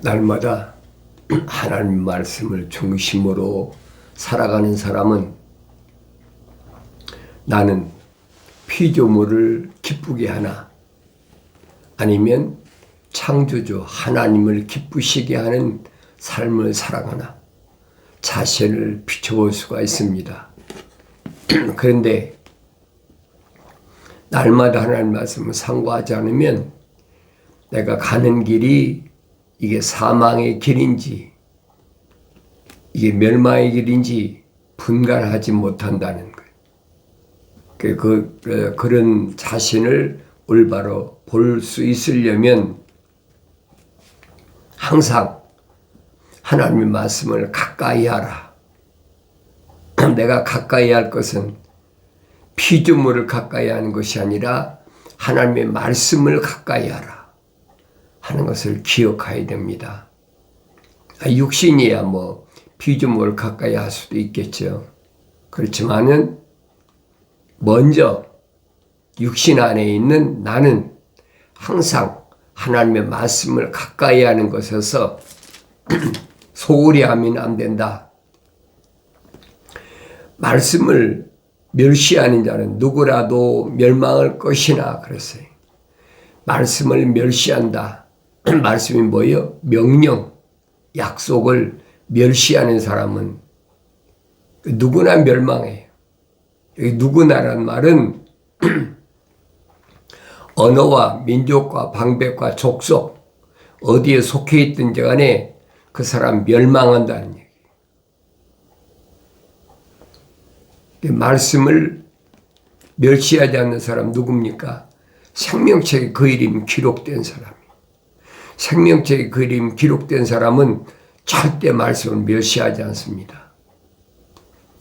날마다 하나님 말씀을 중심으로 살아가는 사람은 나는 피조물을 기쁘게 하나 아니면 창조주 하나님을 기쁘시게 하는 삶을 살아가나 자신을 비춰볼 수가 있습니다. 그런데 날마다 하나님 말씀을 상고하지 않으면 내가 가는 길이 이게 사망의 길인지 이게 멸망의 길인지 분간하지 못한다는 거예요. 그런 자신을 올바로 볼 수 있으려면 항상 하나님의 말씀을 가까이 하라. 내가 가까이 할 것은 피조물을 가까이 하는 것이 아니라 하나님의 말씀을 가까이 하라 하는 것을 기억해야 됩니다. 육신이야 뭐 피조물을 가까이 할 수도 있겠죠. 그렇지만은 먼저 육신 안에 있는 나는 항상 하나님의 말씀을 가까이 하는 것에서 소홀히 하면 안 된다. 말씀을 멸시하는 자는 누구라도 멸망할 것이나 그랬어요. 말씀을 멸시한다. 말씀이 뭐예요? 명령, 약속을 멸시하는 사람은 누구나 멸망해요. 여기 누구나란 말은 언어와 민족과 방백과 족속 어디에 속해 있든지 간에 그 사람 멸망한다는 얘기예요. 말씀을 멸시하지 않는 사람 누굽니까? 생명책에 그 이름이 기록된 사람이에요. 생명책에 그 이름이 기록된 사람은 절대 말씀을 멸시하지 않습니다.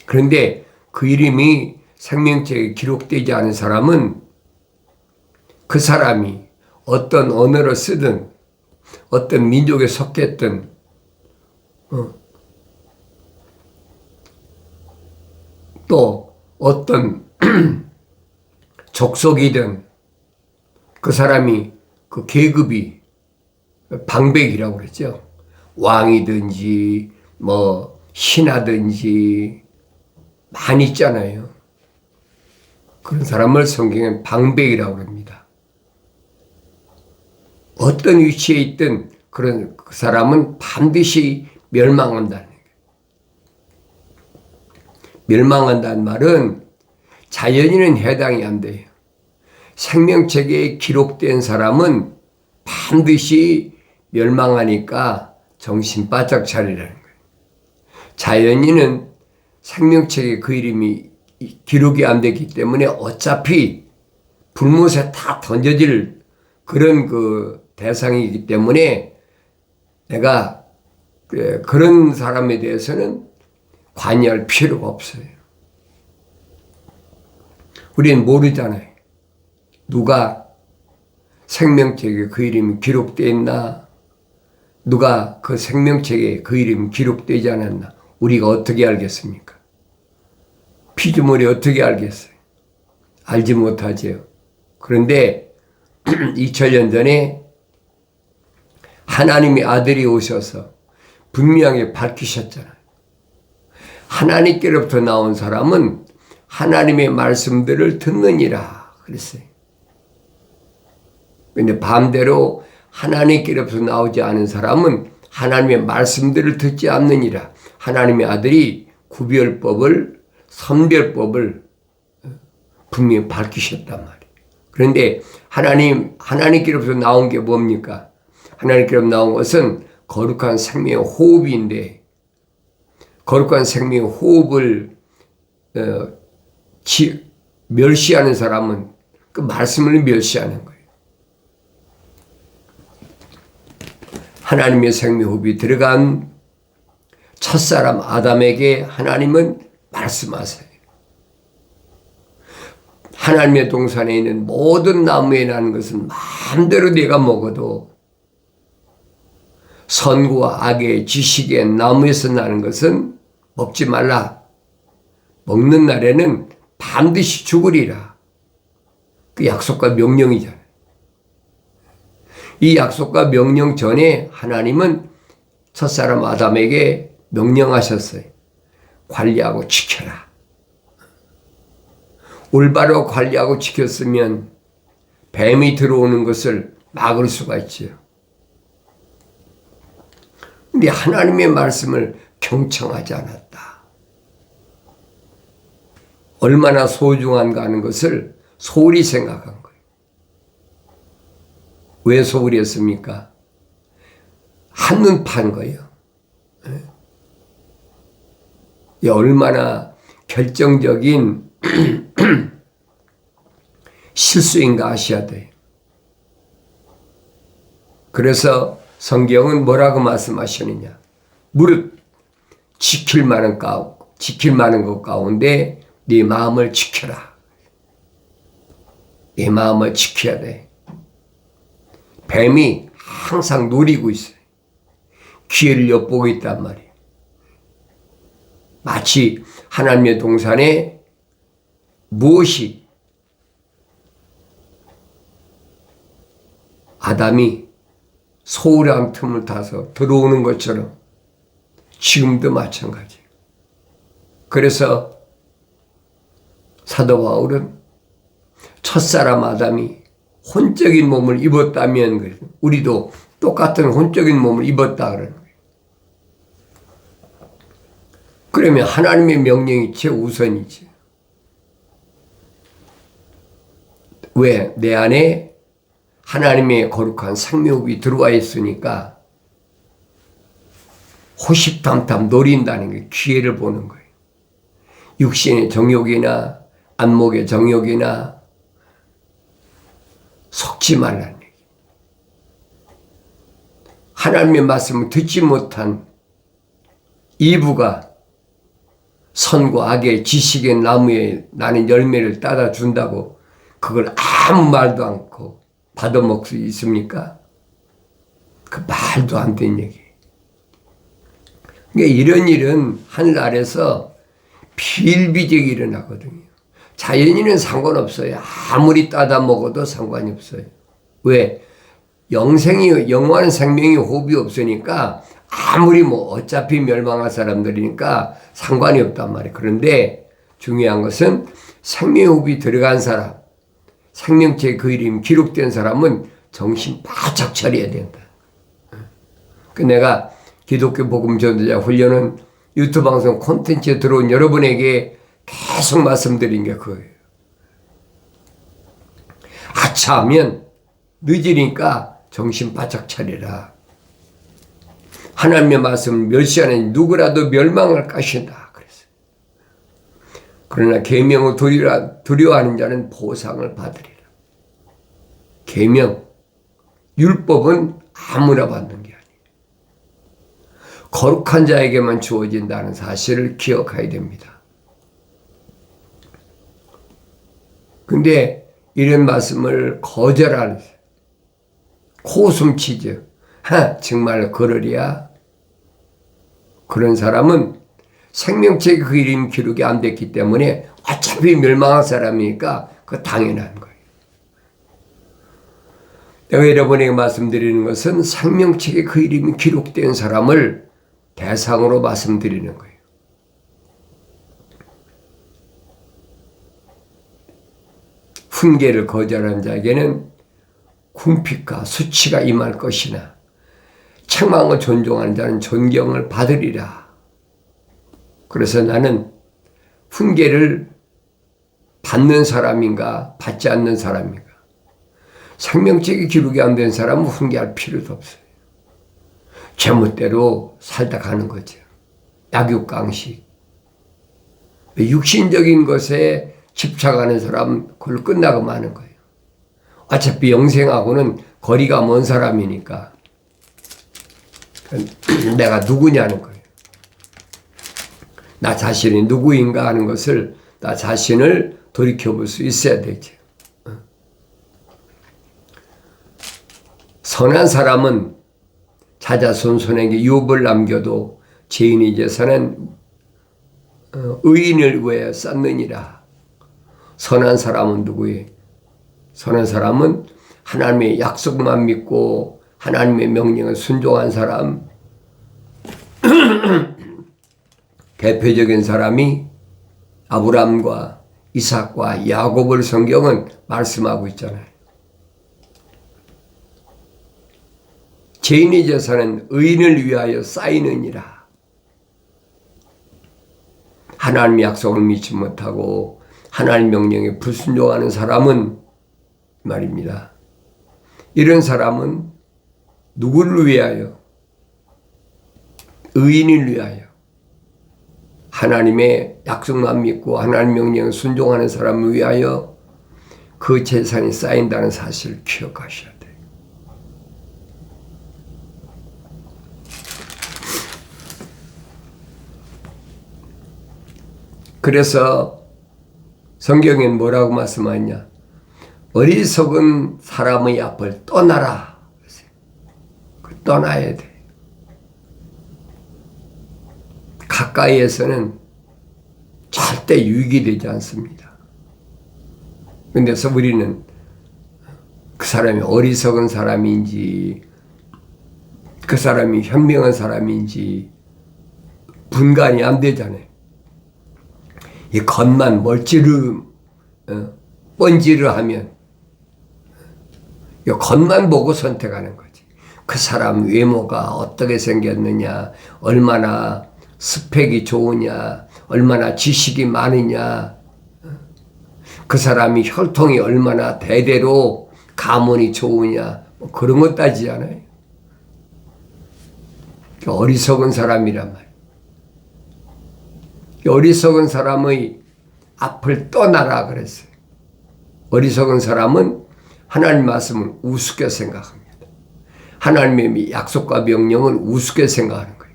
그런데 그 이름이 생명책에 기록되지 않은 사람은 그 사람이 어떤 언어를 쓰든 어떤 민족에 속했든 또 어떤 족속이든 그 사람이 그 계급이 방백이라고 그랬죠. 왕이든지 뭐 신하든지 많이 있잖아요. 그런 사람을 성경엔 방백이라고 합니다. 어떤 위치에 있든 그런 그 사람은 반드시 멸망한다는 거예요. 멸망한다는 말은 자연인은 해당이 안 돼요. 생명책에 기록된 사람은 반드시 멸망하니까 정신 바짝 차리라는 거예요. 자연인은 생명책에 그 이름이 기록이 안 됐기 때문에 어차피 불못에 다 던져질 그런 그 대상이기 때문에 내가 그런 사람에 대해서는 관여할 필요가 없어요. 우리는 모르잖아요. 누가 생명책에 그 이름이 기록되어 있나? 누가 그 생명책에 그 이름이 기록되지 않았나? 우리가 어떻게 알겠습니까? 피조물이 어떻게 알겠어요? 알지 못하지요. 그런데 2000년 전에 하나님의 아들이 오셔서 분명히 밝히셨잖아요. 하나님께로부터 나온 사람은 하나님의 말씀들을 듣느니라 그랬어요. 그런데 반대로 하나님께로부터 나오지 않은 사람은 하나님의 말씀들을 듣지 않느니라. 하나님의 아들이 구별법을 선별법을 분명히 밝히셨단 말이에요. 그런데 하나님께로부터 나온 게 뭡니까? 하나님께로부터 나온 것은 거룩한 생명의 호흡인데 거룩한 생명의 호흡을 멸시하는 사람은 그 말씀을 멸시하는 거예요. 하나님의 생명 호흡이 들어간 첫사람 아담에게 하나님은 말씀하세요. 하나님의 동산에 있는 모든 나무에 나는 것은 마음대로 네가 먹어도 선과 악의 지식의 나무에서 나는 것은 먹지 말라. 먹는 날에는 반드시 죽으리라. 그 약속과 명령이잖아요. 이 약속과 명령 전에 하나님은 첫사람 아담에게 명령하셨어요. 관리하고 지켜라. 올바로 관리하고 지켰으면 뱀이 들어오는 것을 막을 수가 있지요. 근데 하나님의 말씀을 경청하지 않았다. 얼마나 소중한가 하는 것을 소홀히 생각한 거예요. 왜 소홀히 했습니까? 한눈 판 거예요. 얼마나 결정적인 실수인가 아셔야 돼요. 그래서 성경은 뭐라고 말씀하시느냐. 무릇 지킬 만한 것 가운데 네 마음을 지켜라. 네 마음을 지켜야 돼. 뱀이 항상 노리고 있어요. 기회를 엿보고 있단 말이에요. 마치 하나님의 동산에 무엇이 아담이 소홀한 틈을 타서 들어오는 것처럼 지금도 마찬가지예요. 그래서 사도 바울은 첫사람 아담이 혼적인 몸을 입었다면 우리도 똑같은 혼적인 몸을 입었다 그러는 거예요. 그러면 하나님의 명령이 최우선이지. 왜? 내 안에 하나님의 거룩한 생명이 들어와 있으니까 호시탐탐 노린다는 게 기회를 보는 거예요. 육신의 정욕이나 안목의 정욕이나 속지 말라는 얘기. 하나님의 말씀을 듣지 못한 이브가 선과 악의 지식의 나무에 나는 열매를 따다 준다고 그걸 아무 말도 않고 받아먹을 수 있습니까? 그 말도 안 되는 얘기. 그러니까 이런 일은 하늘 아래서 비일비재하게 일어나거든요. 자연인은 상관없어요. 아무리 따다 먹어도 상관이 없어요. 왜? 영원한 생명이 호흡이 없으니까 아무리 어차피 멸망할 사람들이니까 상관이 없단 말이에요. 그런데 중요한 것은 생명의 호흡이 들어간 사람, 생명체 그 이름 기록된 사람은 정신 바짝 차려야 된다. 내가 기독교 복음 전도자 훈련은 유튜브 방송 콘텐츠에 들어온 여러분에게 계속 말씀드린 게 그거예요. 아차하면 늦으니까 정신 바짝 차리라. 하나님의 말씀을 멸시하는 누구라도 멸망할 것이다. 그랬어요. 그러나 계명을 두려워하는 자는 보상을 받으리라. 계명, 율법은 아무나 받는 게 아니에요. 거룩한 자에게만 주어진다는 사실을 기억해야 됩니다. 근데 이런 말씀을 거절하는 코숨치죠. 정말 그러랴? 그런 사람은 생명체 그 이름 기록이 안 됐기 때문에 어차피 멸망한 사람이니까 그 당연한 거예요. 내가 여러분에게 말씀드리는 것은 생명책에 그 이름이 기록된 사람을 대상으로 말씀드리는 거예요. 훈계를 거절한 자에게는 궁핍과 수치가 임할 것이나 책망을 존중하는 자는 존경을 받으리라. 그래서 나는 훈계를 받는 사람인가 받지 않는 사람인가. 생명책이 기록이 안 된 사람은 훈계할 필요도 없어요. 제멋대로 살다 가는 거죠. 약육강식. 육신적인 것에 집착하는 사람은 그걸로 끝나고 마는 거예요. 어차피 영생하고는 거리가 먼 사람이니까 내가 누구냐는 거예요. 나 자신이 누구인가 하는 것을 나 자신을 돌이켜볼 수 있어야 되죠. 선한 사람은 자자손손에게 유업을 남겨도 죄인의 재산은 의인을 위해 쌓느니라. 선한 사람은 누구예요? 선한 사람은 하나님의 약속만 믿고 하나님의 명령에 순종한 사람, 대표적인 사람이 아브라함과 이삭과 야곱을 성경은 말씀하고 있잖아요. 죄인의 재산은 의인을 위하여 쌓이느니라. 하나님의 약속을 믿지 못하고 하나님 명령에 불순종하는 사람은 말입니다. 이런 사람은 누구를 위하여? 의인을 위하여. 하나님의 약속만 믿고 하나님 명령에 순종하는 사람을 위하여 그 재산이 쌓인다는 사실을 기억하셔야 돼요. 그래서 성경엔 뭐라고 말씀하냐? 어리석은 사람의 앞을 떠나라. 떠나야 돼. 가까이에서는 절대 유익이 되지 않습니다. 그런데 우리는 그 사람이 어리석은 사람인지 그 사람이 현명한 사람인지 분간이 안 되잖아요. 이 겉만 뻔지르 하면 이 겉만 보고 선택하는 거지. 그 사람 외모가 어떻게 생겼느냐, 얼마나 스펙이 좋으냐, 얼마나 지식이 많으냐, 그 사람이 혈통이 얼마나 대대로 가문이 좋으냐, 뭐 그런 것 따지지 않아요. 어리석은 사람이란 말이에요. 어리석은 사람의 앞을 떠나라 그랬어요. 어리석은 사람은 하나님 말씀을 우습게 생각합니다. 하나님의 약속과 명령을 우습게 생각하는 거예요.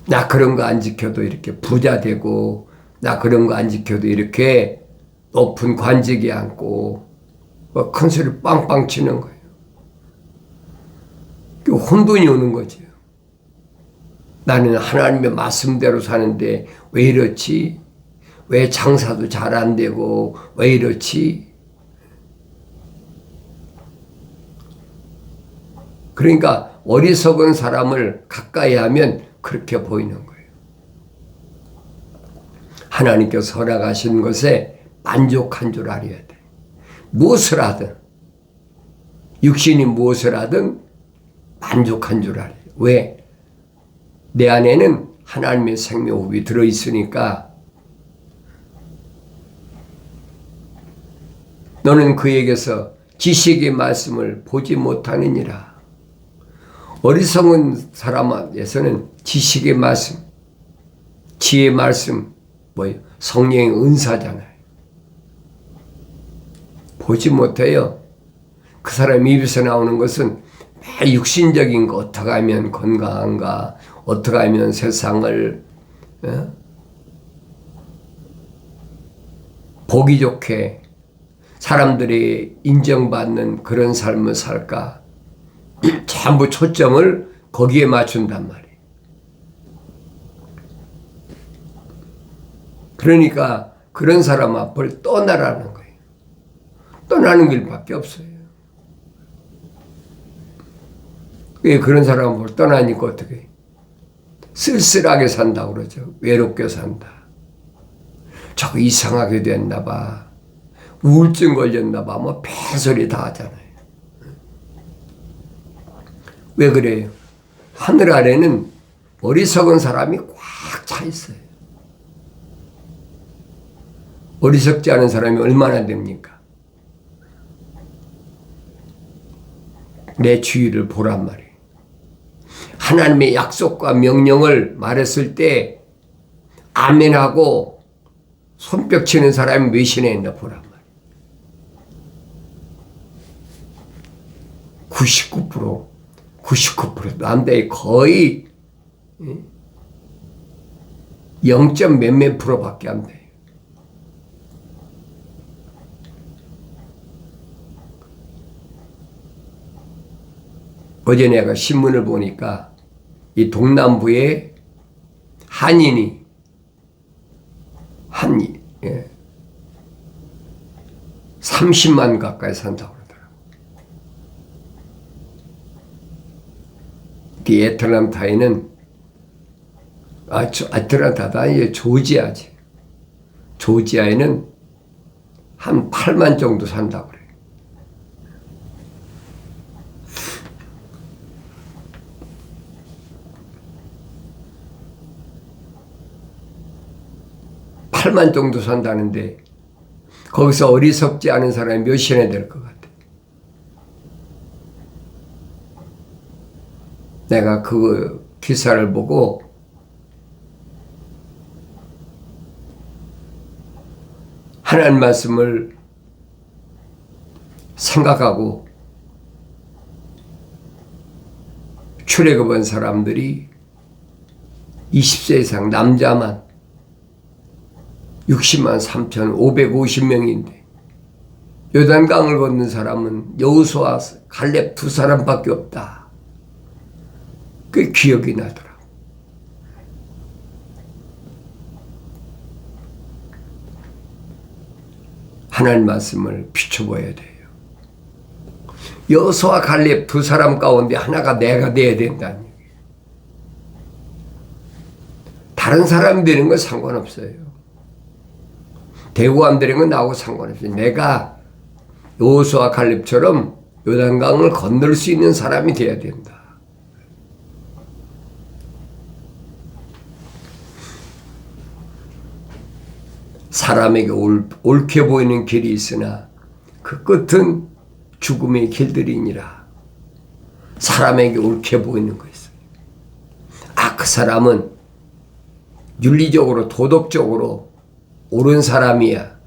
나 그런 거 안 지켜도 이렇게 부자 되고, 나 그런 거 안 지켜도 이렇게 높은 관직이 앉고, 큰 소리 빵빵 치는 거예요. 혼돈이 오는 거죠. 나는 하나님의 말씀대로 사는데 왜 이렇지? 왜 장사도 잘 안 되고 왜 이렇지? 그러니까 어리석은 사람을 가까이 하면 그렇게 보이는 거예요. 하나님께서 허락하신 것에 만족한 줄 알아야 돼. 무엇을 하든, 육신이 무엇을 하든 만족한 줄 알아요. 왜? 내 안에는 하나님의 생명호흡이 들어있으니까 너는 그에게서 지식의 말씀을 보지 못하느니라. 어리석은 사람에서는 지식의 말씀, 지혜의 말씀, 뭐예요? 성령의 은사잖아요. 보지 못해요. 그 사람 입에서 나오는 것은 매일 육신적인 거, 어떻게 하면 건강한가, 어떻게 하면 세상을 보기 좋게 사람들이 인정받는 그런 삶을 살까, 전부 초점을 거기에 맞춘단 말이에요. 그러니까 그런 사람 앞을 떠나라는 거예요. 떠나는 길밖에 없어요. 그런 사람 앞을 떠나니까 어떻게 해요? 쓸쓸하게 산다고 그러죠. 외롭게 산다. 자꾸 이상하게 됐나 봐. 우울증 걸렸나 봐. 뭐 별소리 다 하잖아요. 왜 그래요? 하늘 아래는 어리석은 사람이 꽉 차 있어요. 어리석지 않은 사람이 얼마나 됩니까? 내 주위를 보란 말이에요. 하나님의 약속과 명령을 말했을 때 아멘하고 손뼉 치는 사람이 몇이나 있나 보란 말이에요. 99% 남자의 거의 0. 몇몇 프로밖에 안 돼요. 어제 내가 신문을 보니까 이 동남부에 한인이 30만 가까이 산다고 그러더라고요. 이 애틀란타에는 애틀란타다 이제 조지아지. 조지아에는 한 8만 정도 산다고 그래요. (8만) 정도 산다는데 거기서 어리석지 않은 사람이 몇이나 될 것 같아. 내가 그 기사를 보고 하나님 말씀을 생각하고 출애굽한 사람들이 20세 이상 남자만 60만 3,550명인데 요단강을 건넌 사람은 여호수아 갈렙 두 사람밖에 없다. 그게 기억이 나더라고. 하나님 말씀을 비춰봐야 돼요. 여호수아 갈렙 두 사람 가운데 하나가 내가 돼야 된다는 얘기예요. 다른 사람이 되는 건 상관없어요. 대구 안 되는 건 나하고 상관없어요. 내가 여호수아 갈렙처럼 요단강을 건널 수 있는 사람이 돼야 된다. 사람에게 옳게 보이는 길이 있으나 그 끝은 죽음의 길들이니라. 사람에게 옳게 보이는 거 있어요. 그 사람은 윤리적으로 도덕적으로 옳은 사람이야.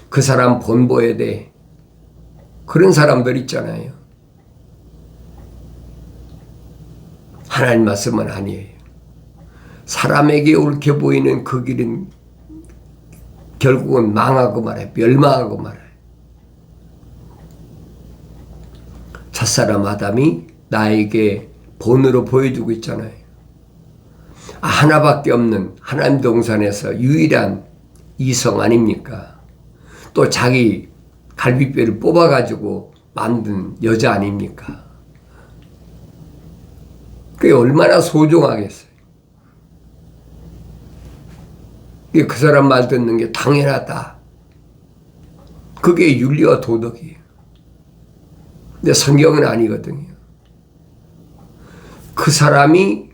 그 사람 본보야 돼. 그런 사람들 있잖아요. 하나님 말씀은 아니에요. 사람에게 옳게 보이는 그 길은 결국은 망하고 말아요. 멸망하고 말아요. 첫사람 아담이 나에게 본으로 보여주고 있잖아요. 하나밖에 없는 하나님 동산에서 유일한 이성 아닙니까? 또 자기 갈비뼈를 뽑아가지고 만든 여자 아닙니까? 그게 얼마나 소중하겠어요. 그 사람 말 듣는 게 당연하다. 그게 윤리와 도덕이에요. 근데 성경은 아니거든요. 그 사람이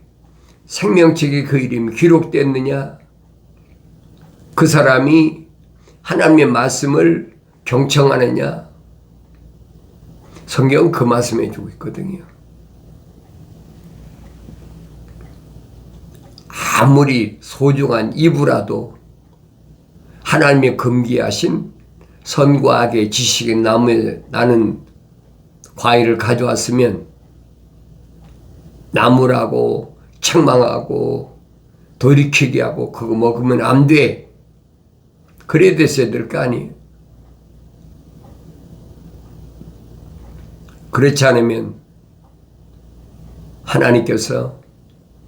생명책에 그 이름이 기록됐느냐? 그 사람이 하나님의 말씀을 경청하느냐? 성경은 그 말씀해 주고 있거든요. 아무리 소중한 이브라도 하나님의 금기하신 선과 악의 지식의 나무에 나는 과일을 가져왔으면 나무라고 책망하고 돌이키게 하고 그거 먹으면 안 돼. 그래야 됐어야 될 거 아니에요. 그렇지 않으면 하나님께서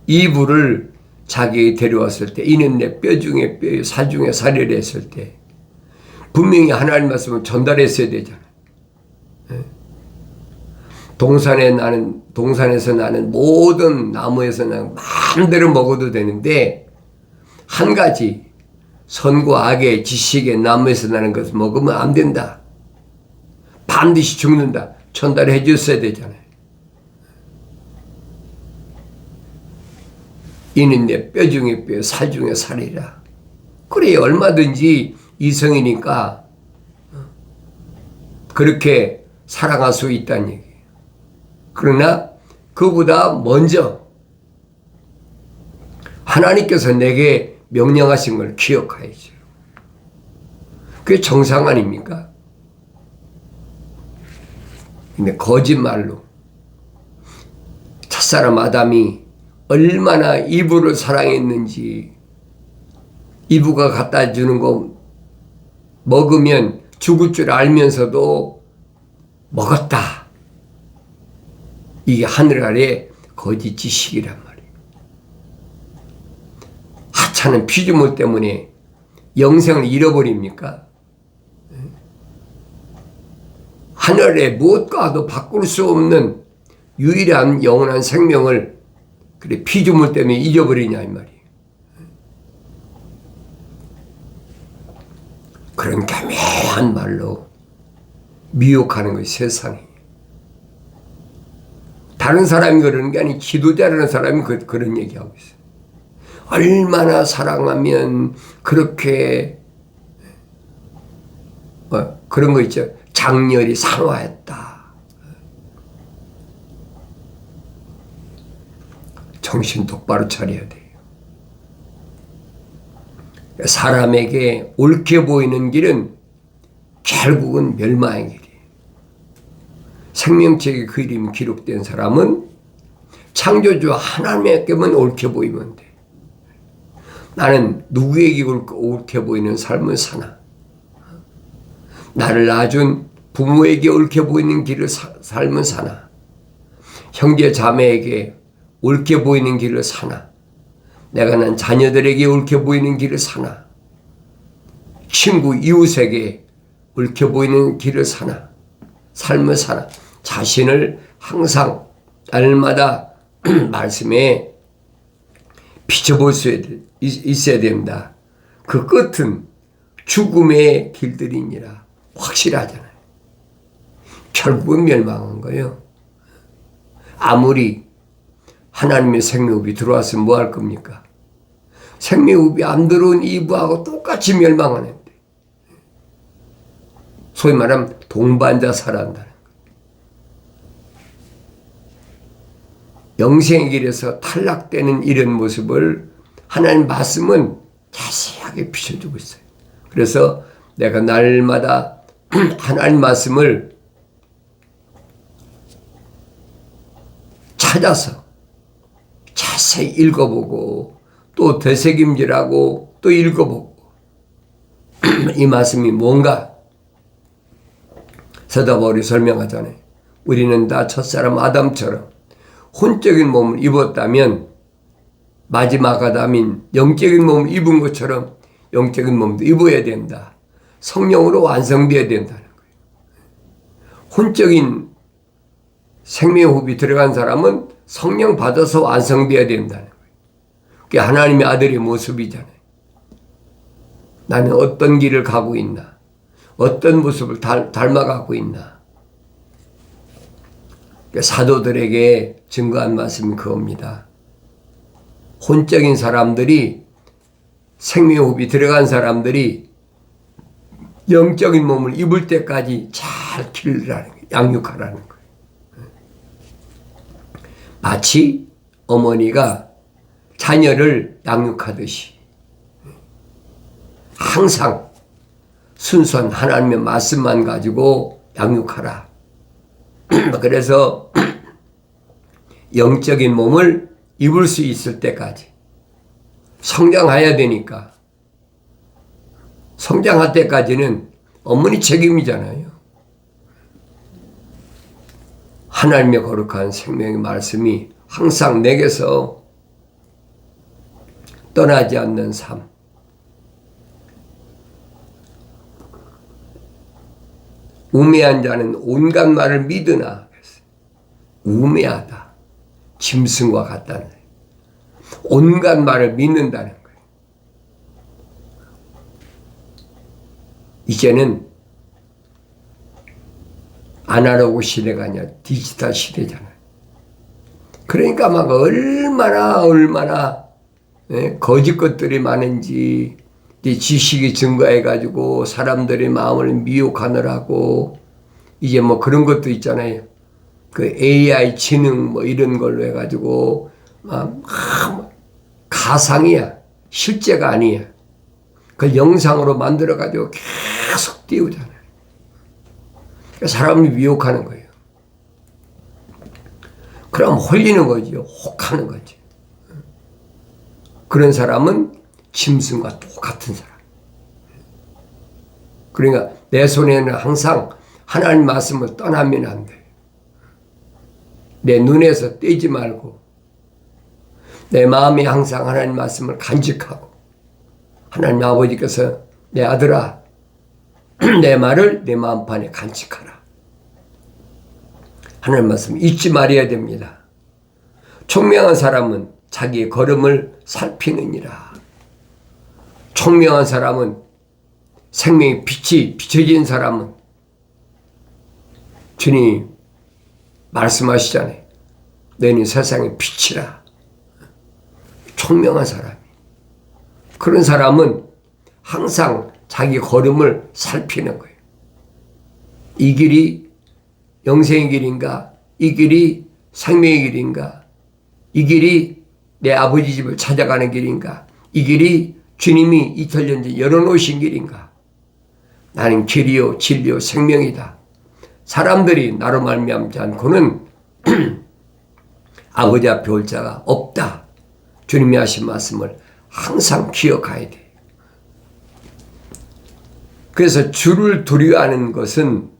이브를 자기에게 데려왔을 때 이는 내 뼈 중에 뼈, 살 중에 살이라 했을 때 분명히 하나님 말씀을 전달했어야 되잖아요. 동산에서 나는 모든 나무에서 나는 마음대로 먹어도 되는데 한 가지 선과 악의 지식의 나무에서 나는 것을 먹으면 안 된다. 반드시 죽는다. 전달해 줬어야 되잖아요. 이는 내 뼈 중에 뼈, 살 중에 살이라. 그래 얼마든지 이성이니까 그렇게 살아갈 수 있다는 얘기예요. 그러나 그보다 먼저 하나님께서 내게 명령하신 걸 기억해야죠. 그게 정상 아닙니까? 근데 거짓말로 첫사람 아담이 얼마나 이브를 사랑했는지 이브가 갖다 주는 거 먹으면 죽을 줄 알면서도 먹었다. 이게 하늘 아래 거짓 지식이란 말이에요. 하찮은 피조물 때문에 영생을 잃어버립니까? 하늘의 무엇과도 바꿀 수 없는 유일한 영원한 생명을 그래 피조물 때문에 잊어버리냐 이 말이에요. 그런 교묘한 말로 미혹하는 것이 세상이. 다른 사람이 그러는 게 아니 지도자라는 사람이 그런 얘기하고 있어요. 얼마나 사랑하면 그렇게 그런 거 있죠. 장렬히 상화했다. 정신 똑바로 차려야 돼요. 사람에게 옳게 보이는 길은 결국은 멸망의 길이에요. 생명책의 그 이름이 기록된 사람은 창조주 하나님에게만 옳게 보이면 돼. 나는 누구에게 옳게 보이는 삶을 사나? 나를 낳아준 부모에게 옳게 보이는 길을 삶을 사나? 형제 자매에게 옳게 보이는 길을 사나? 내가 난 자녀들에게 옳게 보이는 길을 사나? 친구 이웃에게 옳게 보이는 길을 사나? 삶을 사나? 자신을 항상 날마다 말씀에 비춰볼 수 있어야 된다. 그 끝은 죽음의 길들이니라. 확실하잖아요. 결국은 멸망한 거예요. 아무리 하나님의 생명흡이 들어왔으면 뭐 할 겁니까? 생명흡이 안 들어온 이브하고 똑같이 멸망하는데. 소위 말하면 동반자 살아난다는 거예요. 영생의 길에서 탈락되는 이런 모습을 하나님 말씀은 자세하게 비춰주고 있어요. 그래서 내가 날마다 하나님 말씀을 찾아서 자세히 읽어보고 또 되새김질하고 또 읽어보고 이 말씀이 뭔가 서다 바울이 설명하잖아요. 우리는 다 첫사람 아담처럼 혼적인 몸을 입었다면 마지막 아담인 영적인 몸을 입은 것처럼 영적인 몸도 입어야 된다. 성령으로 완성되어야 된다는 거예요. 혼적인 생명호흡이 들어간 사람은 성령 받아서 완성되어야 된다는 거예요. 그게 하나님의 아들의 모습이잖아요. 나는 어떤 길을 가고 있나? 어떤 모습을 닮아가고 있나? 사도들에게 증거한 말씀이 그겁니다. 혼적인 사람들이 생명호흡이 들어간 사람들이 영적인 몸을 입을 때까지 잘 기르라는 거예요. 양육하라는 거예요. 마치 어머니가 자녀를 양육하듯이 항상 순수한 하나님의 말씀만 가지고 양육하라. 그래서 영적인 몸을 입을 수 있을 때까지 성장해야 되니까 성장할 때까지는 어머니 책임이잖아요. 하나님의 거룩한 생명의 말씀이 항상 내게서 떠나지 않는 삶. 우매한 자는 온갖 말을 믿으나 우매하다. 짐승과 같다는 거예요. 온갖 말을 믿는다는 거예요. 이제는 아날로그 시대가 아니라 디지털 시대잖아요. 그러니까 막 얼마나 거짓 것들이 많은지 지식이 증가해가지고 사람들의 마음을 미혹하느라고 이제 뭐 그런 것도 있잖아요. 그 AI 지능 뭐 이런 걸로 해가지고 가상이야. 실제가 아니야. 그걸 영상으로 만들어가지고 계속 띄우잖아요. 사람을 미혹하는 거예요. 그럼 홀리는 거죠. 혹하는 거죠. 그런 사람은 짐승과 똑같은 사람. 그러니까 내 손에는 항상 하나님 말씀을 떠나면 안 돼. 내 눈에서 떼지 말고 내 마음에 항상 하나님 말씀을 간직하고 하나님 아버지께서 내 아들아 내 말을 내 마음판에 간직하라. 하나님 말씀 잊지 말아야 됩니다. 총명한 사람은 자기의 걸음을 살피느니라. 총명한 사람은 생명의 빛이 비춰진 사람은 주님 말씀하시잖아요. 너희는 세상의 빛이라. 총명한 사람이. 그런 사람은 항상 자기 걸음을 살피는 거예요. 이 길이 영생의 길인가? 이 길이 생명의 길인가? 이 길이 내 아버지 집을 찾아가는 길인가? 이 길이 주님이 2000년 전 열어놓으신 길인가? 나는 길이요 진리요 생명이다. 사람들이 나로 말미암지 않고는 아버지 앞에 올 자가 없다. 주님이 하신 말씀을 항상 기억해야 돼. 그래서 주를 두려워하는 것은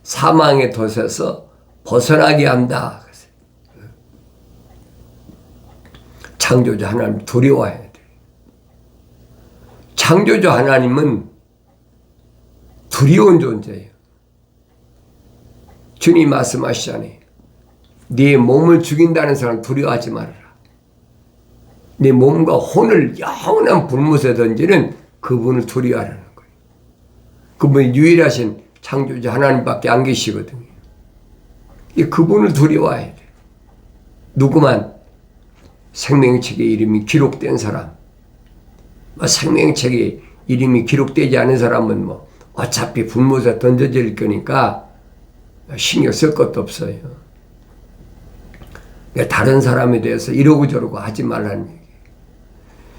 사망의 덫에서 벗어나게 한다. 창조주 하나님 두려워해야 돼. 창조주 하나님은 두려운 존재예요. 주님 말씀하시잖아요. 네 몸을 죽인다는 사람 두려워하지 말아라. 네 몸과 혼을 영원한 불못에 던지는 그분을 두려워하라는 거예요. 그분이 유일하신 창조주 하나님밖에 안 계시거든요. 그분을 두려워해야 돼. 누구만 생명책에 이름이 기록된 사람, 생명책에 이름이 기록되지 않은 사람은 어차피 불못에 던져질 거니까 신경 쓸 것도 없어요. 다른 사람에 대해서 이러고 저러고 하지 말라는 얘기예요.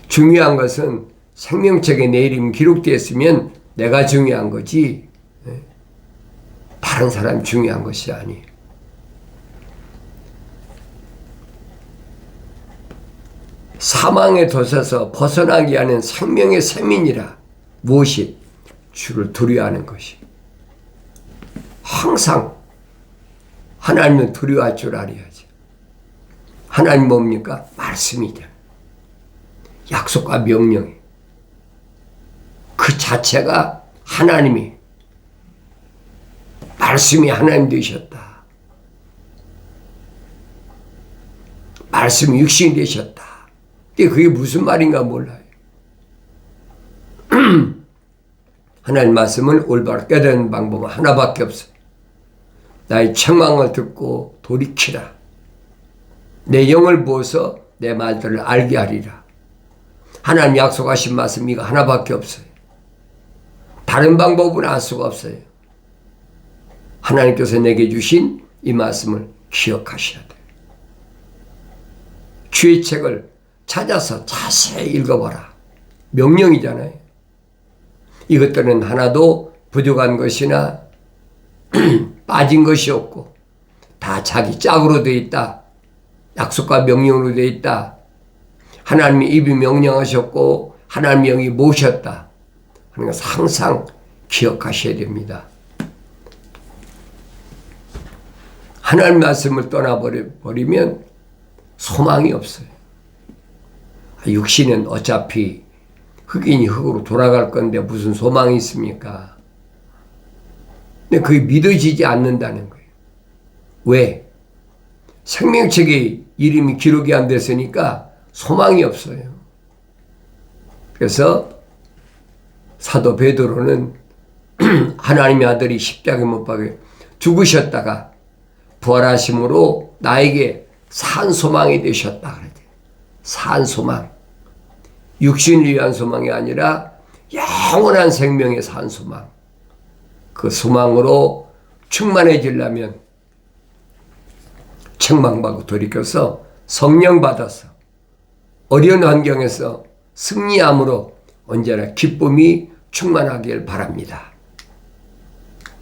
중요한 것은 생명책에 내 이름이 기록되었으면 내가 중요한 거지 다른 사람이 중요한 것이 아니에요. 사망의 덫에서 벗어나게 하는 생명의 셈이니라. 무엇이? 주를 두려워하는 것이. 항상 하나님을 두려워할 줄 알아야지. 하나님 뭡니까? 말씀이다. 약속과 명령이. 그 자체가 하나님이 말씀이 하나님 되셨다. 말씀이 육신이 되셨다. 근데 그게 무슨 말인가 몰라요. 하나님 말씀은 올바로 깨닫는 방법은 하나밖에 없어요. 나의 책망을 듣고 돌이키라. 내 영을 부어서 내 말들을 알게 하리라. 하나님 약속하신 말씀 이거 하나밖에 없어요. 다른 방법은 알 수가 없어요. 하나님께서 내게 주신 이 말씀을 기억하셔야 돼요. 주의 책을 찾아서 자세히 읽어봐라. 명령이잖아요. 이것들은 하나도 부족한 것이나 빠진 것이 없고 다 자기 짝으로 되어 있다. 약속과 명령으로 되어 있다. 하나님이 입이 명령하셨고 하나님의 영이 모셨다 하는 것을 항상 기억하셔야 됩니다. 하나님 말씀을 떠나버리면 소망이 없어요. 육신은 어차피 흑인이 흑으로 돌아갈 건데 무슨 소망이 있습니까? 근데 그게 믿어지지 않는다는 거예요. 왜? 생명책에 이름이 기록이 안 됐으니까 소망이 없어요. 그래서 사도 베드로는 하나님의 아들이 십자가에 못 박혀 죽으셨다가 부활하심으로 나에게 산 소망이 되셨다 그래요. 산 소망. 육신을 위한 소망이 아니라 영원한 생명의 산 소망. 그 소망으로 충만해지려면 책망받고 돌이켜서 성령 받아서 어려운 환경에서 승리함으로 언제나 기쁨이 충만하길 바랍니다.